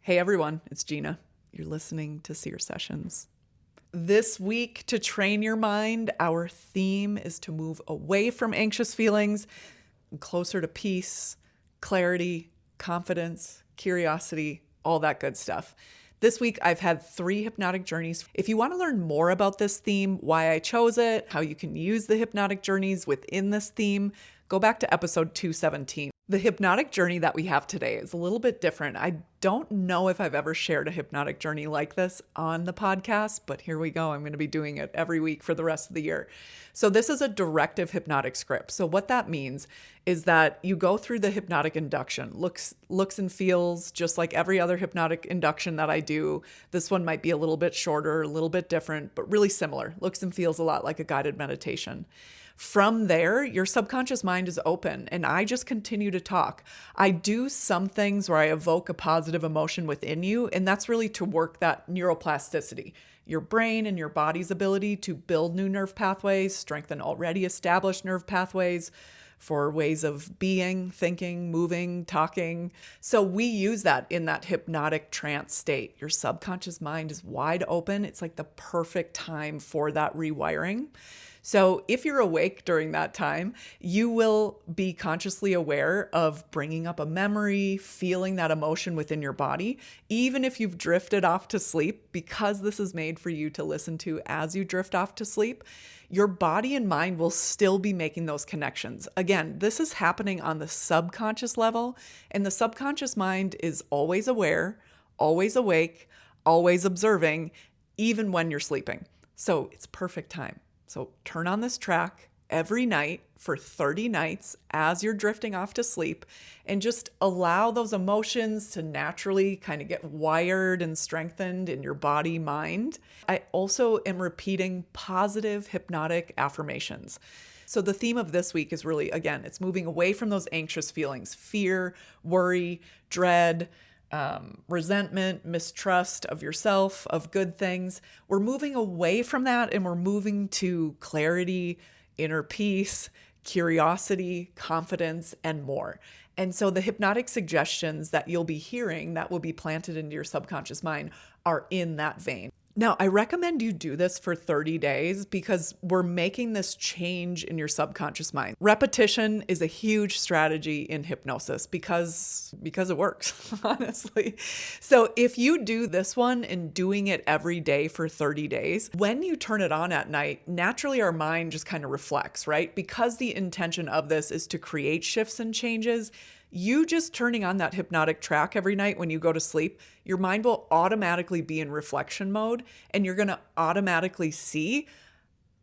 Hey everyone, it's Gina. You're listening to Seer Sessions. This week, to train your mind, our theme is to move away from anxious feelings and closer to peace, clarity, confidence, curiosity, all that good stuff. This week, I've had 3 hypnotic journeys. If you want to learn more about this theme, why I chose it, how you can use the hypnotic journeys within this theme, go back to episode 217. The hypnotic journey that we have today is a little bit different. I don't know if I've ever shared a hypnotic journey like this on the podcast, but here we go. I'm going to be doing it every week for the rest of the year. So this is a directive hypnotic script. So what that means is that you go through the hypnotic induction, looks and feels just like every other hypnotic induction that I do. This one might be a little bit shorter, a little bit different, but really similar. Looks and feels a lot like a guided meditation. From there, your subconscious mind is open and I just continue to talk. I do some things where I evoke a positive emotion within you, and that's really to work that neuroplasticity, your brain and your body's ability to build new nerve pathways, strengthen already established nerve pathways for ways of being, thinking, moving, talking. So we use that in that hypnotic trance state. Your subconscious mind is wide open. It's like the perfect time for that rewiring. So if you're awake during that time, you will be consciously aware of bringing up a memory, feeling that emotion within your body, even if you've drifted off to sleep, because this is made for you to listen to as you drift off to sleep. Your body and mind will still be making those connections. Again, this is happening on the subconscious level, and the subconscious mind is always aware, always awake, always observing, even when you're sleeping. So it's perfect time. So turn on this track every night for 30 nights as you're drifting off to sleep, and just allow those emotions to naturally kind of get wired and strengthened in your body, mind. I also am repeating positive hypnotic affirmations. So the theme of this week is really, again, it's moving away from those anxious feelings, fear, worry, dread, resentment, mistrust of yourself, of good things. We're moving away from that and we're moving to clarity, inner peace, curiosity, confidence, and more. And so the hypnotic suggestions that you'll be hearing that will be planted into your subconscious mind are in that vein. Now, I recommend you do this for 30 days because we're making this change in your subconscious mind. Repetition is a huge strategy in hypnosis because it works, honestly. So if you do this one and doing it every day for 30 days, when you turn it on at night, naturally our mind just kind of reflects, right? Because the intention of this is to create shifts and changes. You just turning on that hypnotic track every night when you go to sleep, your mind will automatically be in reflection mode, and you're going to automatically see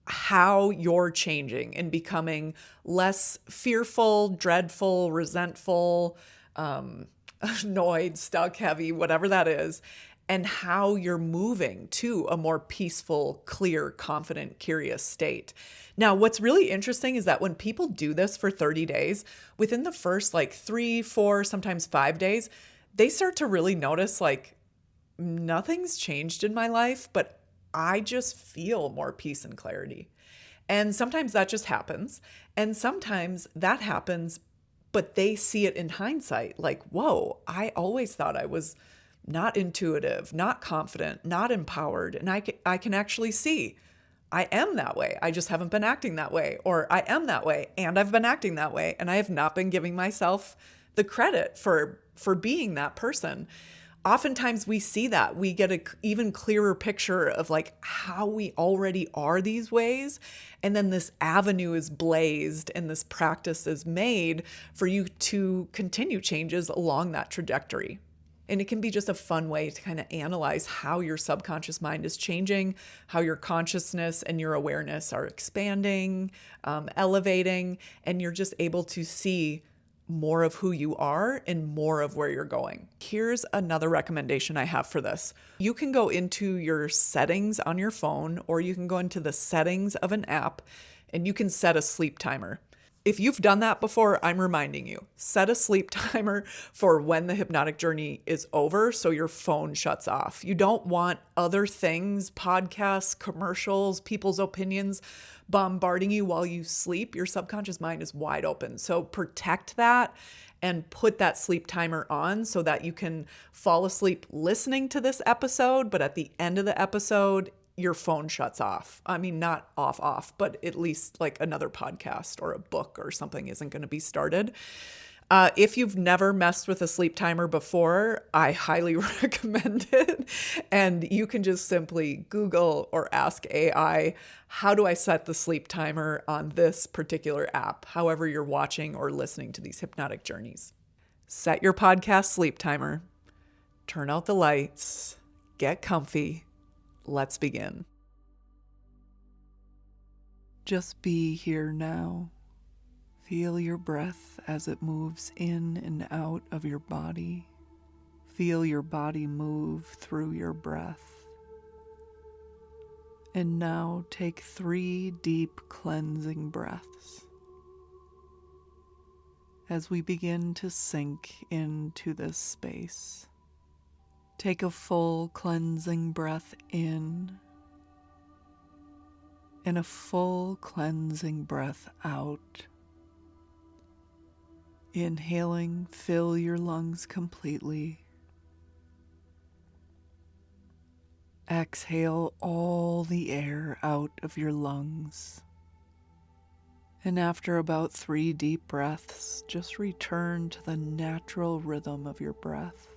how you're changing and becoming less fearful, dreadful, resentful, annoyed, stuck, heavy, whatever that is, and how you're moving to a more peaceful, clear, confident, curious state. Now, what's really interesting is that when people do this for 30 days, within the first 3, 4, sometimes 5 days, they start to really notice nothing's changed in my life, but I just feel more peace and clarity. And sometimes that just happens. And sometimes that happens, but they see it in hindsight, whoa, I always thought I was not intuitive, not confident, not empowered. And I can actually see I am that way. I just haven't been acting that way. Or I am that way and I've been acting that way. And I have not been giving myself the credit for being that person. Oftentimes we see that. We get an even clearer picture of how we already are these ways. And then this avenue is blazed and this practice is made for you to continue changes along that trajectory. And it can be just a fun way to kind of analyze how your subconscious mind is changing, how your consciousness and your awareness are expanding, elevating, and you're just able to see more of who you are and more of where you're going. Here's another recommendation I have for this. You can go into your settings on your phone, or you can go into the settings of an app and you can set a sleep timer. If you've done that before, I'm reminding you, set a sleep timer for when the hypnotic journey is over so your phone shuts off. You don't want other things, podcasts, commercials, people's opinions bombarding you while you sleep. Your subconscious mind is wide open. So protect that and put that sleep timer on so that you can fall asleep listening to this episode, but at the end of the episode, your phone shuts off. I mean, not off, but at least like another podcast or a book or something isn't going to be started. If you've never messed with a sleep timer before, I highly recommend it. And you can just simply Google or ask AI, how do I set the sleep timer on this particular app, however you're watching or listening to these hypnotic journeys. Set your podcast sleep timer, turn out the lights, get comfy. Let's begin. Just be here now. Feel your breath as it moves in and out of your body. Feel your body move through your breath. And now take 3 deep cleansing breaths as we begin to sink into this space. Take a full cleansing breath in and a full cleansing breath out. Inhaling, fill your lungs completely. Exhale all the air out of your lungs. And after about 3 deep breaths, just return to the natural rhythm of your breath.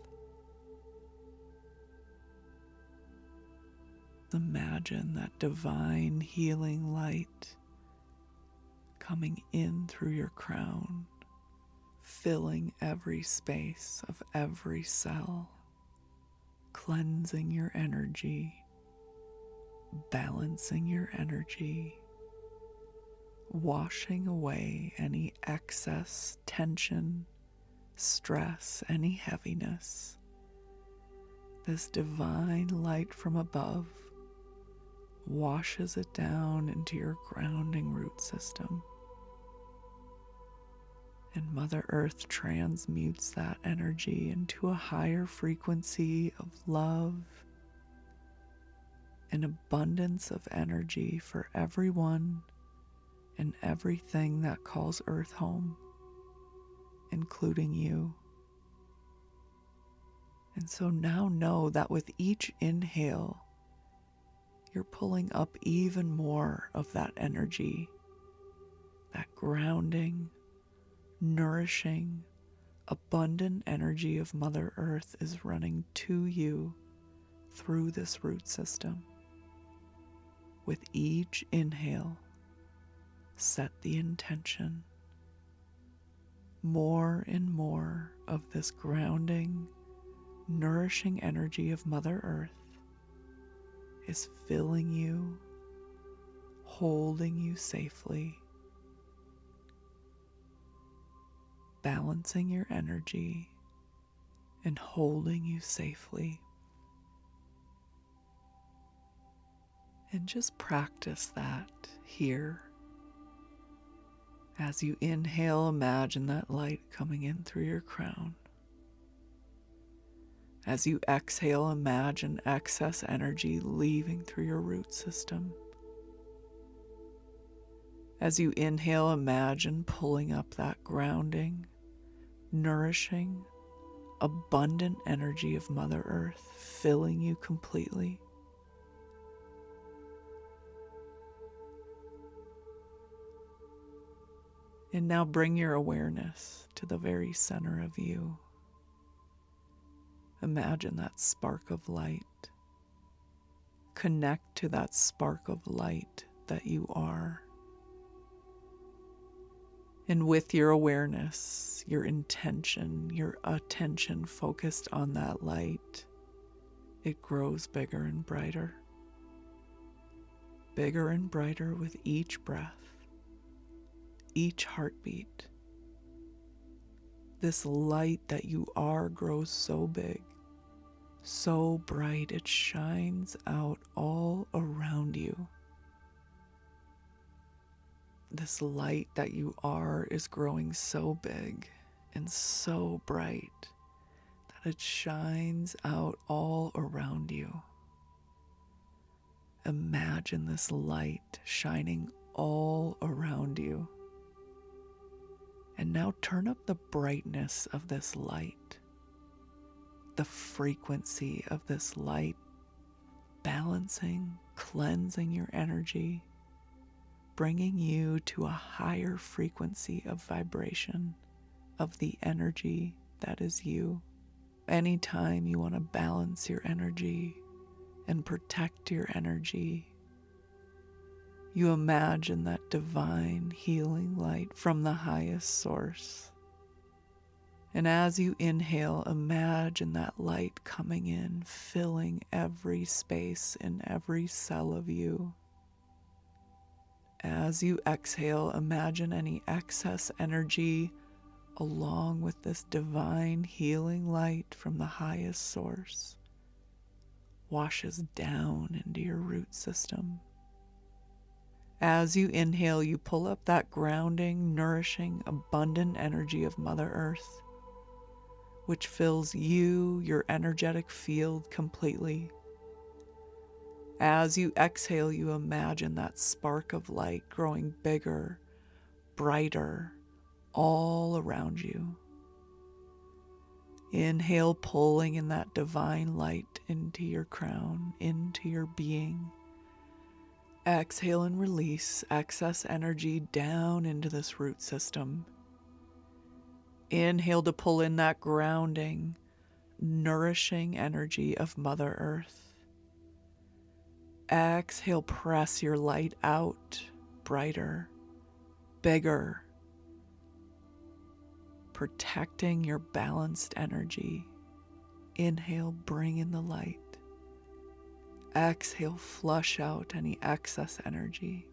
Imagine that divine healing light coming in through your crown, filling every space of every cell, cleansing your energy, balancing your energy, washing away any excess tension, stress, any heaviness. This divine light from above washes it down into your grounding root system. And Mother Earth transmutes that energy into a higher frequency of love and abundance of energy for everyone and everything that calls Earth home, including you. And so now know that with each inhale, you're pulling up even more of that energy, that grounding, nourishing, abundant energy of Mother Earth is running to you through this root system. With each inhale, set the intention. More and more of this grounding, nourishing energy of Mother Earth is filling you, holding you safely, balancing your energy, and holding you safely. And just practice that here. As you inhale, imagine that light coming in through your crown. As you exhale, imagine excess energy leaving through your root system. As you inhale, imagine pulling up that grounding, nourishing, abundant energy of Mother Earth, filling you completely. And now bring your awareness to the very center of you. Imagine that spark of light. Connect to that spark of light that you are. And with your awareness, your intention, your attention focused on that light, it grows bigger and brighter. Bigger and brighter with each breath, each heartbeat. This light that you are grows so big, so bright, it shines out all around you. this light that you are is growing so big and so bright that it shines out all around you. Imagine this light shining all around you. And now turn up the brightness of this light, the frequency of this light, balancing, cleansing your energy, bringing you to a higher frequency of vibration of the energy that is you. Anytime you want to balance your energy and protect your energy, you imagine that divine healing light from the highest source. And as you inhale, imagine that light coming in, filling every space in every cell of you. As you exhale, imagine any excess energy along with this divine healing light from the highest source washes down into your root system. As you inhale, you pull up that grounding, nourishing, abundant energy of Mother Earth, which fills you, your energetic field completely. As you exhale, you imagine that spark of light growing bigger, brighter, all around you. Inhale, pulling in that divine light into your crown, into your being. Exhale and release excess energy down into this root system. Inhale to pull in that grounding, nourishing energy of Mother Earth. Exhale, press your light out, brighter, bigger, protecting your balanced energy. Inhale, bring in the light. Exhale, flush out any excess energy.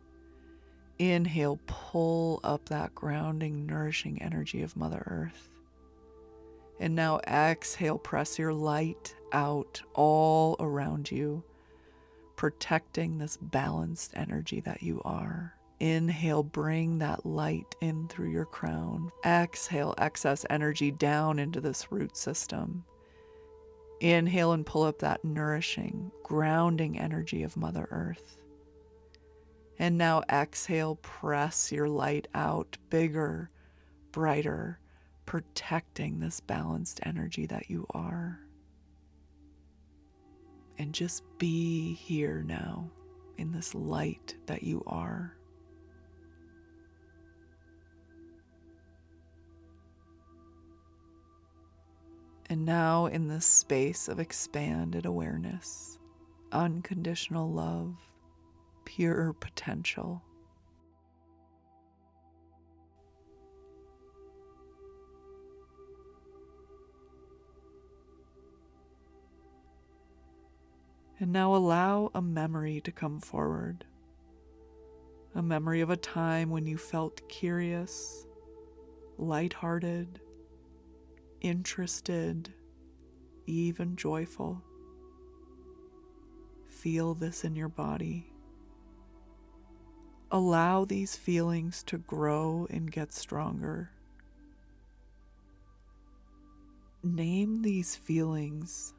Inhale, pull up that grounding, nourishing energy of Mother Earth. And now exhale, press your light out all around you, protecting this balanced energy that you are. Inhale, bring that light in through your crown. Exhale, excess energy down into this root system. Inhale and pull up that nourishing, grounding energy of Mother Earth. And now exhale, press your light out, bigger, brighter, protecting this balanced energy that you are. And just be here now in this light that you are. And now in this space of expanded awareness, unconditional love, pure potential, and now allow a memory to come forward. A memory of a time when you felt curious, lighthearted, interested, even joyful. Feel this in your body. Allow these feelings to grow and get stronger. Name these feelings.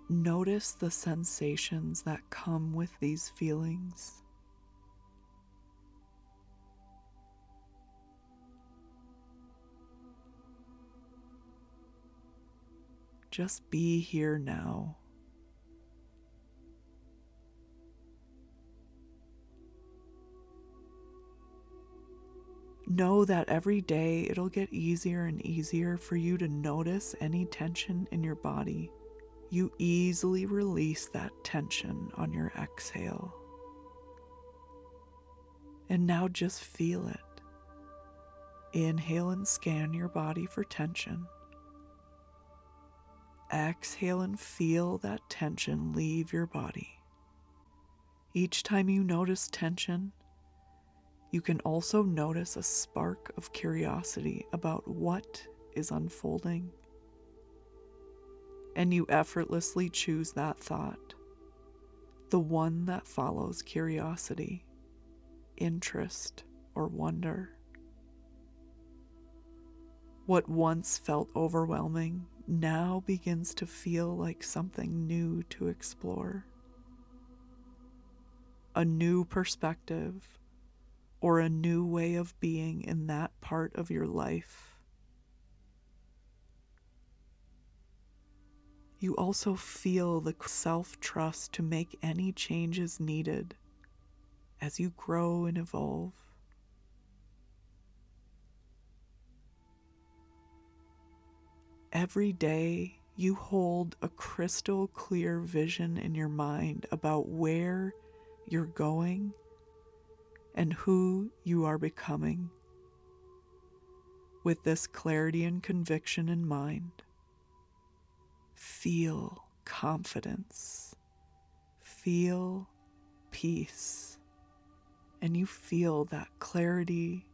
Notice the sensations that come with these feelings. Just be here now. Know that every day it'll get easier and easier for you to notice any tension in your body. You easily release that tension on your exhale. And now just feel it. Inhale and scan your body for tension. Exhale and feel that tension leave your body. Each time you notice tension, you can also notice a spark of curiosity about what is unfolding. And you effortlessly choose that thought, the one that follows curiosity. interest or wonder. What once felt overwhelming now begins to feel like something new to explore. A new perspective or a new way of being in that part of your life. You also feel the self-trust to make any changes needed as you grow and evolve. Every day, you hold a crystal clear vision in your mind about where you're going and who you are becoming. With this clarity and conviction in mind, feel confidence, feel peace, and you feel that clarity,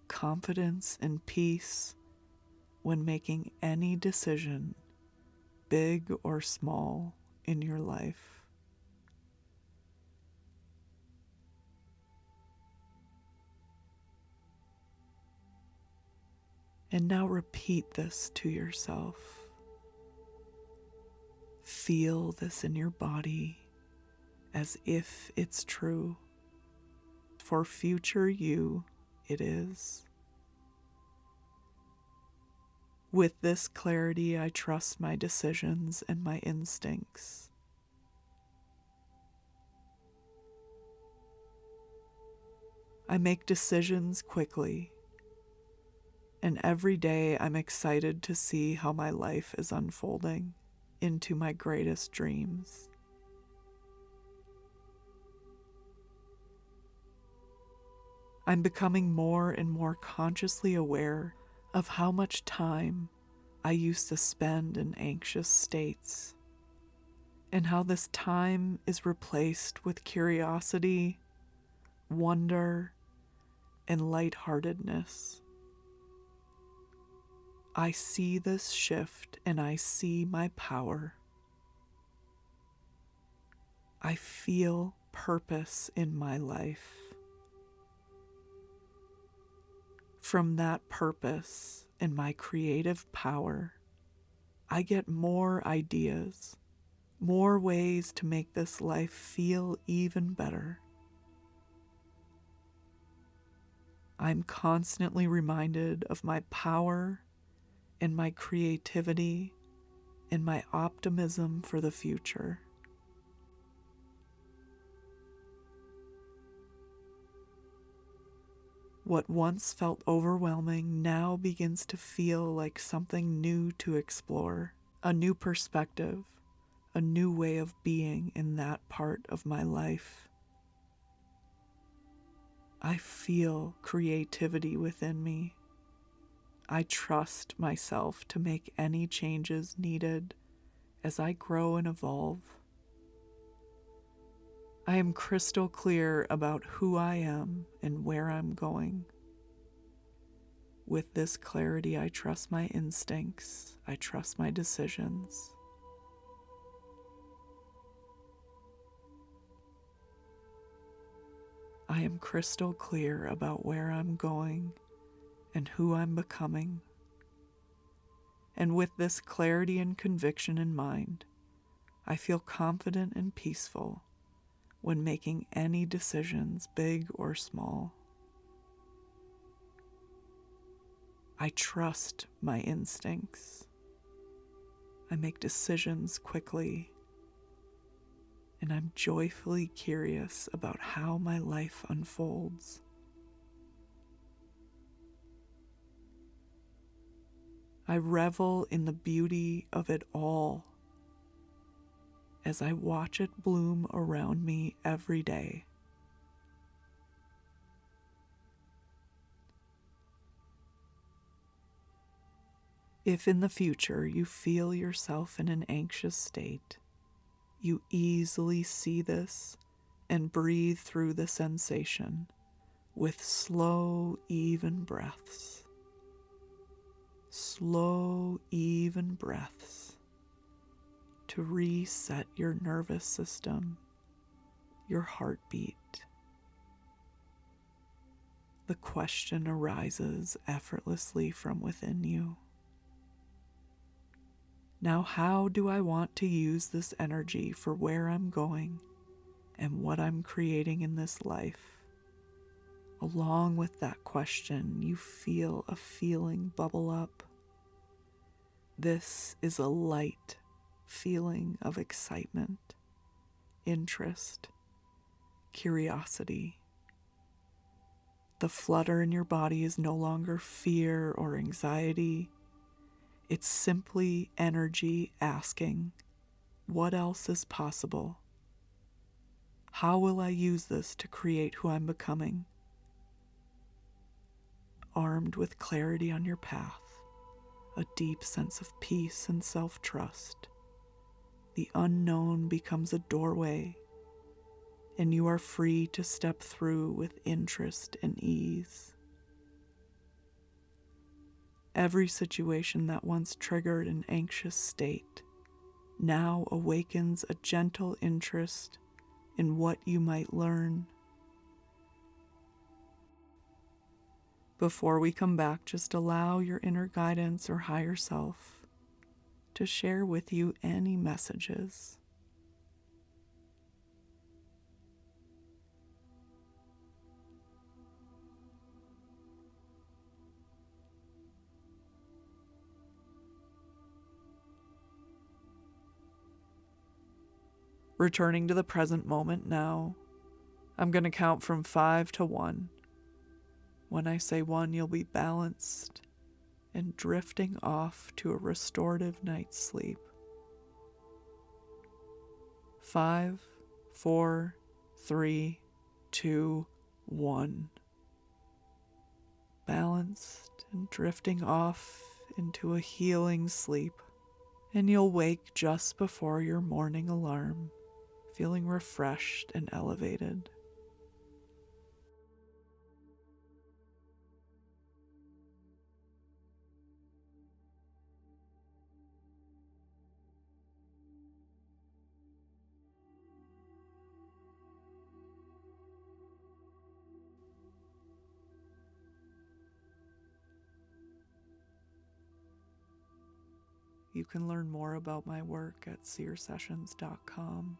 confidence, and peace when making any decision, big or small, in your life. And now repeat this to yourself. Feel this in your body as if it's true. For future you, it is. With this clarity, I trust my decisions and my instincts. I make decisions quickly, and every day I'm excited to see how my life is unfolding into my greatest dreams. I'm becoming more and more consciously aware of how much time I used to spend in anxious states, and how this time is replaced with curiosity, wonder, and lightheartedness. I see this shift and I see my power. I feel purpose in my life. From that purpose and my creative power, I get more ideas, more ways to make this life feel even better. I'm constantly reminded of my power and my creativity and my optimism for the future. What once felt overwhelming now begins to feel like something new to explore, a new perspective, a new way of being in that part of my life. I feel creativity within me. I trust myself to make any changes needed as I grow and evolve. I am crystal clear about who I am and where I'm going. With this clarity, I trust my instincts. I trust my decisions. I am crystal clear about where I'm going and who I'm becoming. And with this clarity and conviction in mind, I feel confident and peaceful when making any decisions, big or small. I trust my instincts. I make decisions quickly, and I'm joyfully curious about how my life unfolds. I revel in the beauty of it all as I watch it bloom around me every day. If in the future you feel yourself in an anxious state, you easily see this and breathe through the sensation with slow, even breaths. Slow, even breaths to reset your nervous system, your heartbeat, the question arises effortlessly from within you. Now, how do I want to use this energy for where I'm going and what I'm creating in this life? Along with that question, you feel a feeling bubble up. This is a light feeling of excitement, interest, curiosity. The flutter in your body is no longer fear or anxiety. It's simply energy asking, what else is possible? How will I use this to create who I'm becoming? Armed with clarity on your path, a deep sense of peace and self-trust, the unknown becomes a doorway, and you are free to step through with interest and ease. Every situation that once triggered an anxious state now awakens a gentle interest in what you might learn. Before we come back, just allow your inner guidance or higher self to share with you any messages. Returning to the present moment now, I'm going to count from 5 to 1. When I say 1, you'll be balanced and drifting off to a restorative night's sleep. 5, 4, 3, 2, 1. Balanced and drifting off into a healing sleep, and you'll wake just before your morning alarm, feeling refreshed and elevated. You can learn more about my work at seersessions.com.